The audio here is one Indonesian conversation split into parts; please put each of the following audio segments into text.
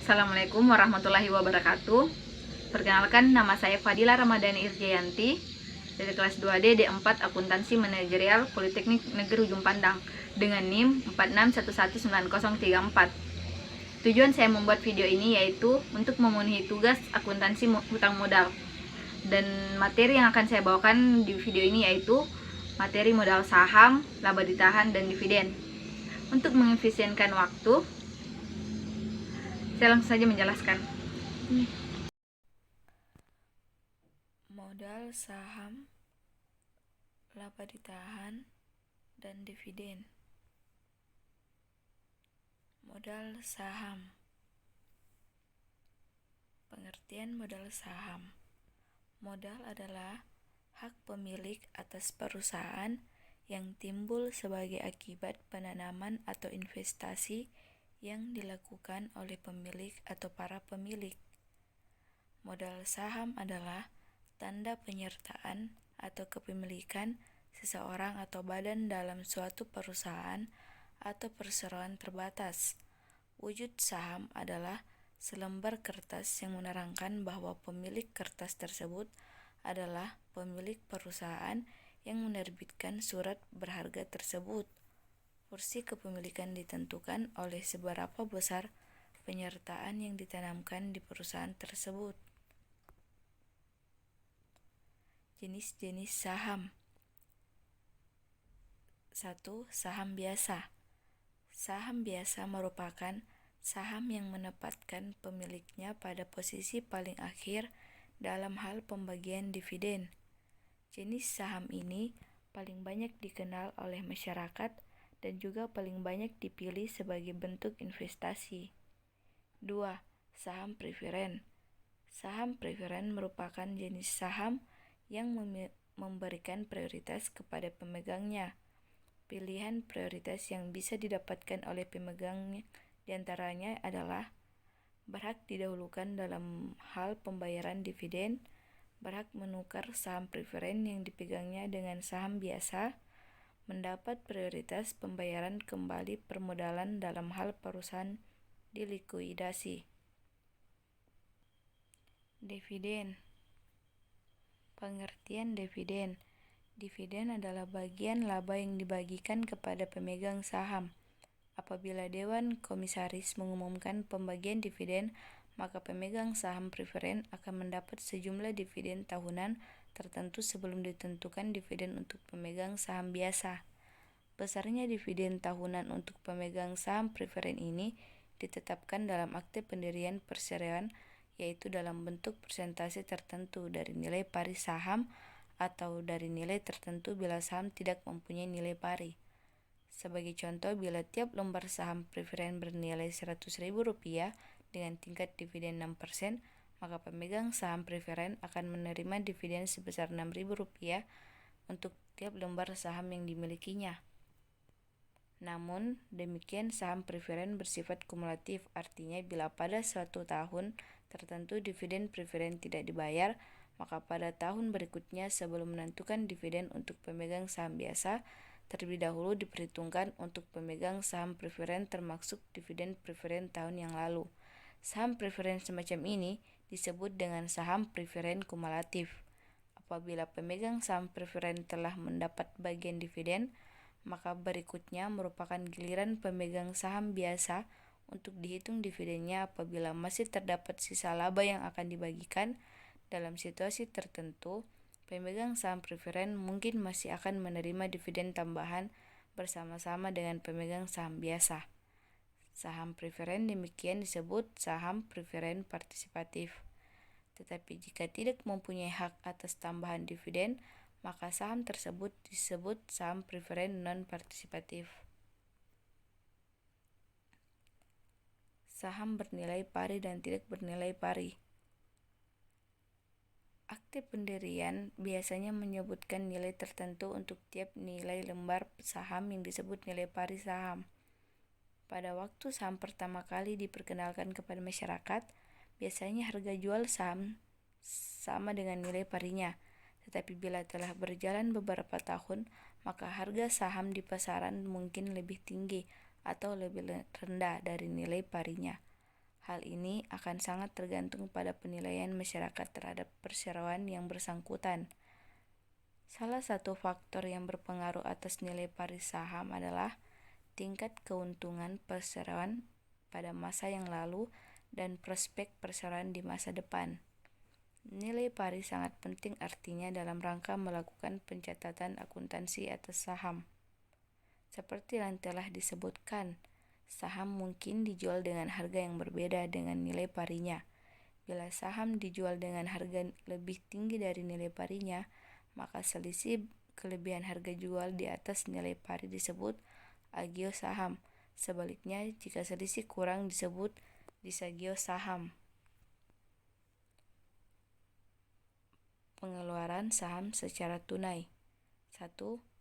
Assalamualaikum warahmatullahi wabarakatuh. Perkenalkan, nama saya Fadila Ramadhani Irjayanti dari kelas 2D D4 Akuntansi Manajerial Politeknik Negeri Ujung Pandang dengan NIM 46119034. Tujuan saya membuat video ini yaitu untuk memenuhi tugas akuntansi hutang modal. Dan materi yang akan saya bawakan di video ini yaitu materi modal saham, laba ditahan, dan dividen. Untuk mengefisienkan waktu, saya langsung saja menjelaskan. Modal saham, laba ditahan, dan dividen. Modal saham. Pengertian modal saham. Modal adalah hak pemilik atas perusahaan yang timbul sebagai akibat penanaman atau investasi yang dilakukan oleh pemilik atau para pemilik. Modal saham adalah tanda penyertaan atau kepemilikan seseorang atau badan dalam suatu perusahaan atau perseroan terbatas. Wujud saham adalah selembar kertas yang menerangkan bahwa pemilik kertas tersebut adalah pemilik perusahaan yang menerbitkan surat berharga tersebut. Porsi kepemilikan ditentukan oleh seberapa besar penyertaan yang ditanamkan di perusahaan tersebut. Jenis-jenis saham. 1. Saham biasa. Saham biasa merupakan saham yang menempatkan pemiliknya pada posisi paling akhir dalam hal pembagian dividen. Jenis saham ini paling banyak dikenal oleh masyarakat dan juga paling banyak dipilih sebagai bentuk investasi. 2. Saham preferen. Saham preferen merupakan jenis saham yang memberikan prioritas kepada pemegangnya. Pilihan prioritas yang bisa didapatkan oleh pemegangnya diantaranya adalah berhak didahulukan dalam hal pembayaran dividen, berhak menukar saham preferen yang dipegangnya dengan saham biasa, mendapat prioritas pembayaran kembali permodalan dalam hal perusahaan dilikuidasi. Dividen. Pengertian dividen. Dividen adalah bagian laba yang dibagikan kepada pemegang saham. Apabila Dewan Komisaris mengumumkan pembagian dividen, maka pemegang saham preferen akan mendapat sejumlah dividen tahunan tertentu sebelum ditentukan dividen untuk pemegang saham biasa. Besarnya dividen tahunan untuk pemegang saham preferen ini ditetapkan dalam akte pendirian perseroan, yaitu dalam bentuk persentase tertentu dari nilai pari saham atau dari nilai tertentu bila saham tidak mempunyai nilai pari. Sebagai contoh, bila tiap lembar saham preferen bernilai Rp100.000 dengan tingkat dividen 6%, maka pemegang saham preferen akan menerima dividen sebesar Rp6.000 untuk tiap lembar saham yang dimilikinya. Namun, demikian saham preferen bersifat kumulatif, artinya bila pada suatu tahun tertentu dividen preferen tidak dibayar, maka pada tahun berikutnya sebelum menentukan dividen untuk pemegang saham biasa, terlebih dahulu diperhitungkan untuk pemegang saham preferen termasuk dividen preferen tahun yang lalu. Saham preferen semacam ini disebut dengan saham preferen kumulatif. Apabila pemegang saham preferen telah mendapat bagian dividen, maka berikutnya merupakan giliran pemegang saham biasa untuk dihitung dividennya apabila masih terdapat sisa laba yang akan dibagikan. Dalam situasi tertentu, pemegang saham preferen mungkin masih akan menerima dividen tambahan bersama-sama dengan pemegang saham biasa. Saham preferen demikian disebut saham preferen partisipatif. Tetapi jika tidak mempunyai hak atas tambahan dividen, maka saham tersebut disebut saham preferen non-partisipatif. Saham bernilai pari dan tidak bernilai pari. Akte pendirian biasanya menyebutkan nilai tertentu untuk tiap nilai lembar saham yang disebut nilai pari saham. Pada waktu saham pertama kali diperkenalkan kepada masyarakat, biasanya harga jual saham sama dengan nilai parinya. Tetapi bila telah berjalan beberapa tahun, maka harga saham di pasaran mungkin lebih tinggi atau lebih rendah dari nilai parinya. Hal ini akan sangat tergantung pada penilaian masyarakat terhadap perseroan yang bersangkutan. Salah satu faktor yang berpengaruh atas nilai pari saham adalah tingkat keuntungan perseroan pada masa yang lalu dan prospek perseroan di masa depan. Nilai pari sangat penting artinya dalam rangka melakukan pencatatan akuntansi atas saham. Seperti yang telah disebutkan, saham mungkin dijual dengan harga yang berbeda dengan nilai parinya. Bila saham dijual dengan harga lebih tinggi dari nilai parinya, maka selisih kelebihan harga jual di atas nilai pari disebut agio saham. Sebaliknya, jika selisih kurang disebut disagio saham. Pengeluaran saham secara tunai. 1.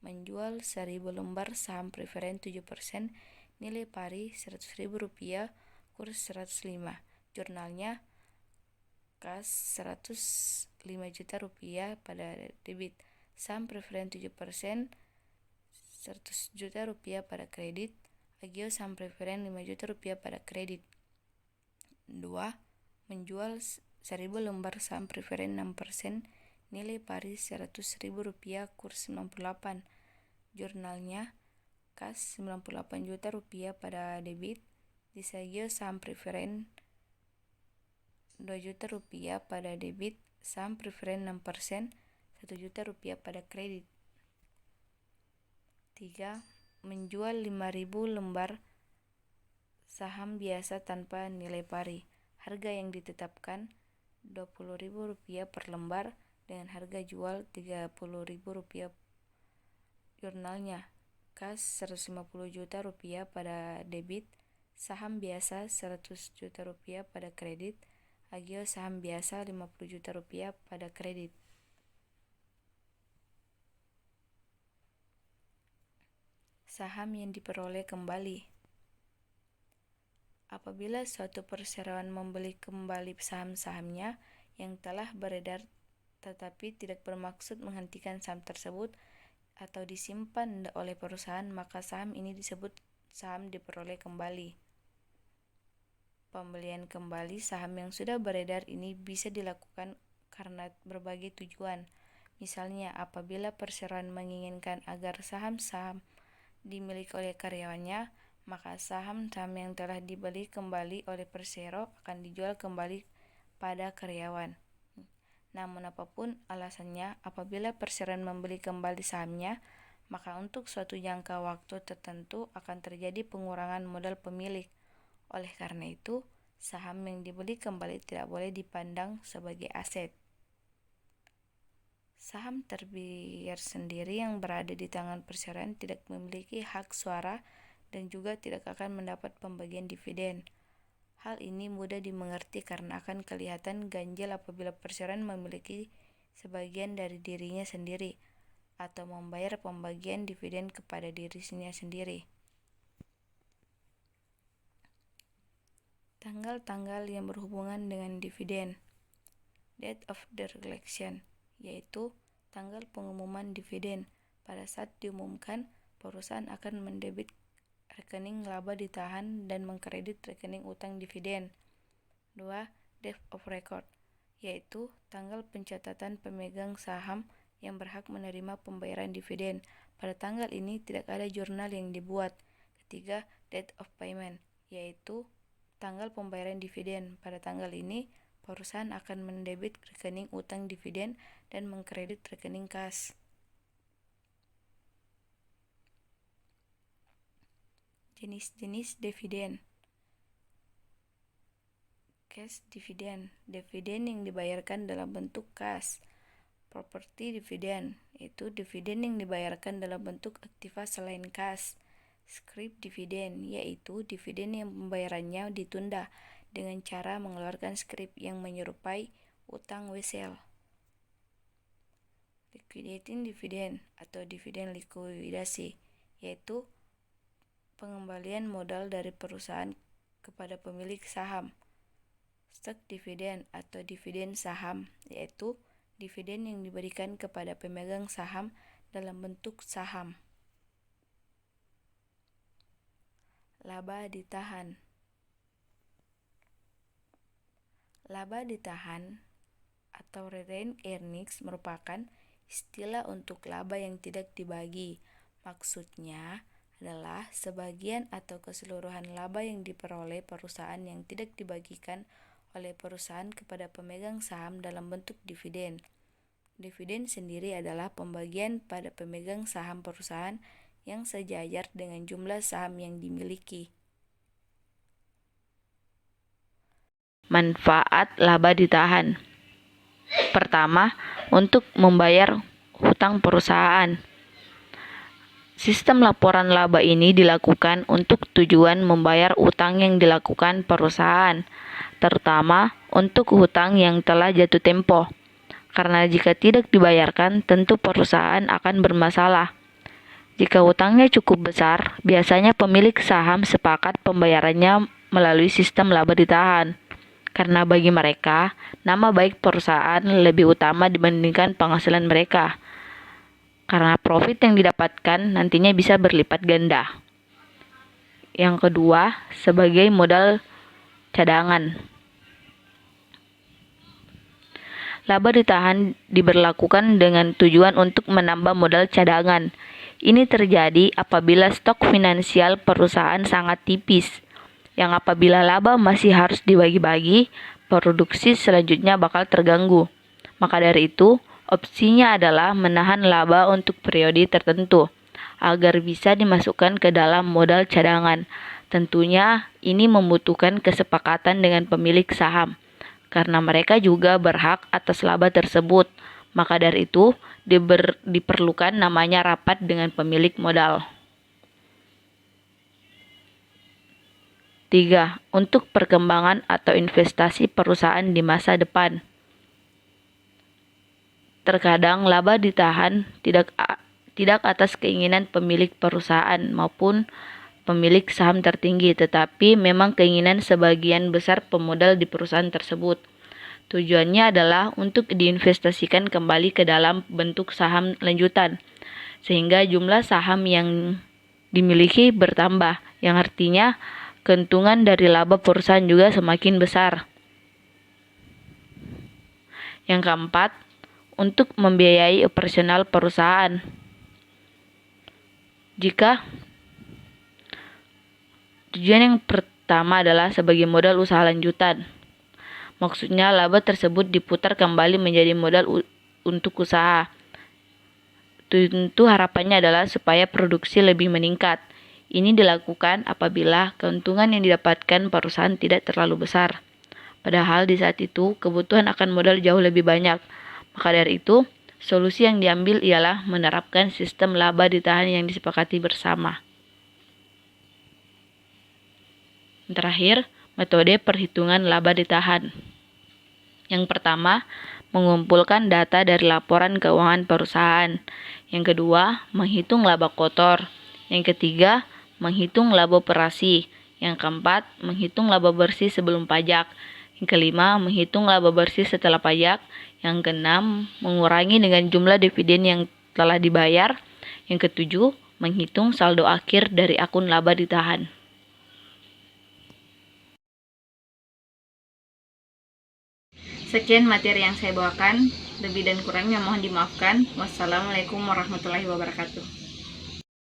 Menjual 1000 lembar saham preferen 7%, nilai pari Rp100.000, kurs 105. Jurnalnya kas Rp105 juta pada debit. Saham preferen 7%, Rp100 juta pada kredit. Agio saham preferen Rp5 juta pada kredit. 2. Menjual 1000 lembar saham preferen 6%, nilai pari Rp100.000, kurs 98. Jurnalnya kas Rp98 juta pada debit. Disagio saham preferen Rp2 juta pada debit. Saham preferen 6%, Rp1 juta pada kredit. 3. Menjual 5.000 lembar saham biasa tanpa nilai pari. Harga yang ditetapkan Rp20.000 per lembar dengan harga jual Rp30.000. Jurnalnya kas Rp150 juta pada debit. Saham biasa Rp100 juta pada kredit. Agio saham biasa Rp50 juta pada kredit. Saham yang diperoleh kembali. Apabila suatu perseroan membeli kembali saham-sahamnya yang telah beredar tetapi tidak bermaksud menghentikan saham tersebut atau disimpan oleh perusahaan, maka saham ini disebut saham diperoleh kembali. Pembelian kembali saham yang sudah beredar ini bisa dilakukan karena berbagai tujuan. Misalnya, apabila perseroan menginginkan agar saham-saham dimiliki oleh karyawannya, maka saham-saham yang telah dibeli kembali oleh persero akan dijual kembali pada karyawan. Namun apapun alasannya, apabila perseroan membeli kembali sahamnya, maka untuk suatu jangka waktu tertentu akan terjadi pengurangan modal pemilik. Oleh karena itu, saham yang dibeli kembali tidak boleh dipandang sebagai aset. Saham terbiar sendiri yang berada di tangan perseroan tidak memiliki hak suara dan juga tidak akan mendapat pembagian dividen. Hal ini mudah dimengerti karena akan kelihatan ganjil apabila perseroan memiliki sebagian dari dirinya sendiri atau membayar pembagian dividen kepada dirinya sendiri. Tanggal-tanggal yang berhubungan dengan dividen. Date of declaration, yaitu tanggal pengumuman dividen. Pada saat diumumkan, perusahaan akan mendebit rekening laba ditahan dan mengkredit rekening utang dividen. 2. Date of record, yaitu tanggal pencatatan pemegang saham yang berhak menerima pembayaran dividen. Pada tanggal ini tidak ada jurnal yang dibuat. Ketiga, date of payment, yaitu tanggal pembayaran dividen. Pada tanggal ini, perusahaan akan mendebit rekening utang dividen dan mengkredit rekening kas. Jenis-jenis dividen. Cash dividend, dividen yang dibayarkan dalam bentuk kas. Property dividend, yaitu dividen yang dibayarkan dalam bentuk aktiva selain kas. Scrip dividend, yaitu dividen yang pembayarannya ditunda dengan cara mengeluarkan scrip yang menyerupai utang wesel. Liquidating dividend atau dividen likuidasi, yaitu pengembalian modal dari perusahaan kepada pemilik saham. Stock dividend atau dividen saham, yaitu dividen yang diberikan kepada pemegang saham dalam bentuk saham. Laba ditahan. Laba ditahan atau retained earnings merupakan istilah untuk laba yang tidak dibagi. Maksudnya adalah sebagian atau keseluruhan laba yang diperoleh perusahaan yang tidak dibagikan oleh perusahaan kepada pemegang saham dalam bentuk dividen. Dividen sendiri adalah pembagian pada pemegang saham perusahaan yang sejajar dengan jumlah saham yang dimiliki. Manfaat laba ditahan. Pertama, untuk membayar hutang perusahaan. Sistem laporan laba ini dilakukan untuk tujuan membayar utang yang dilakukan perusahaan, terutama untuk hutang yang telah jatuh tempo. Karena jika tidak dibayarkan, tentu perusahaan akan bermasalah. Jika hutangnya cukup besar, biasanya pemilik saham sepakat pembayarannya melalui sistem laba ditahan. Karena bagi mereka, nama baik perusahaan lebih utama dibandingkan penghasilan mereka. Karena profit yang didapatkan nantinya bisa berlipat ganda. Yang kedua, sebagai modal cadangan. Laba ditahan diberlakukan dengan tujuan untuk menambah modal cadangan. Ini terjadi apabila stok finansial perusahaan sangat tipis, yang apabila laba masih harus dibagi-bagi, produksi selanjutnya bakal terganggu. Maka dari itu, opsinya adalah menahan laba untuk periode tertentu, agar bisa dimasukkan ke dalam modal cadangan. Tentunya ini membutuhkan kesepakatan dengan pemilik saham, karena mereka juga berhak atas laba tersebut. Maka dari itu, diperlukan namanya rapat dengan pemilik modal. 3. Untuk perkembangan atau investasi perusahaan di masa depan. Terkadang laba ditahan tidak atas keinginan pemilik perusahaan maupun pemilik saham tertinggi, tetapi memang keinginan sebagian besar pemodal di perusahaan tersebut. Tujuannya adalah untuk diinvestasikan kembali ke dalam bentuk saham lanjutan, sehingga jumlah saham yang dimiliki bertambah, yang artinya keuntungan dari laba perusahaan juga semakin besar. Yang keempat, untuk membiayai operasional perusahaan. Jika tujuan yang pertama adalah sebagai modal usaha lanjutan, maksudnya laba tersebut diputar kembali menjadi modal untuk usaha. Tentu harapannya adalah supaya produksi lebih meningkat. Ini dilakukan apabila keuntungan yang didapatkan perusahaan tidak terlalu besar. Padahal di saat itu kebutuhan akan modal jauh lebih banyak. Maka dari itu, solusi yang diambil ialah menerapkan sistem laba ditahan yang disepakati bersama. Terakhir, metode perhitungan laba ditahan. Yang pertama, mengumpulkan data dari laporan keuangan perusahaan. Yang kedua, menghitung laba kotor. Yang ketiga, menghitung laba operasi. Yang keempat, menghitung laba bersih sebelum pajak. Yang kelima, menghitung laba bersih setelah pajak. Yang keenam, mengurangi dengan jumlah dividen yang telah dibayar. Yang ketujuh, menghitung saldo akhir dari akun laba ditahan. Sekian materi yang saya bawakan. Lebih dan kurangnya mohon dimaafkan. Wassalamualaikum warahmatullahi wabarakatuh.